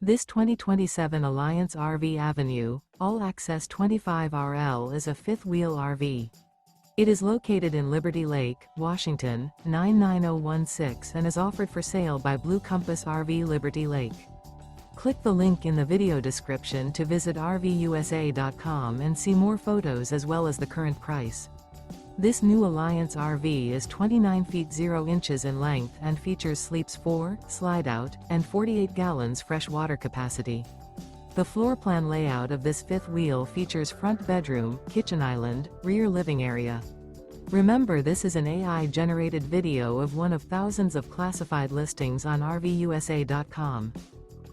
This 2027 Alliance RV Avenue, all-access 25RL is a fifth-wheel RV. It is located in Liberty Lake, Washington, 99016 and is offered for sale by Blue Compass RV Liberty Lake. Click the link in the video description to visit RVUSA.com and see more photos as well as the current price. This new Alliance RV is 29 feet 0 inches in length and features sleeps 4, slide-out, and 48 gallons fresh water capacity. The floor plan layout of this fifth wheel features front bedroom, kitchen island, rear living area. Remember, this is an AI-generated video of one of thousands of classified listings on RVUSA.com.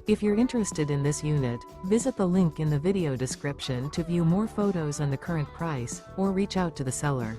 If you're interested in this unit, visit the link in the video description to view more photos and the current price, or reach out to the seller.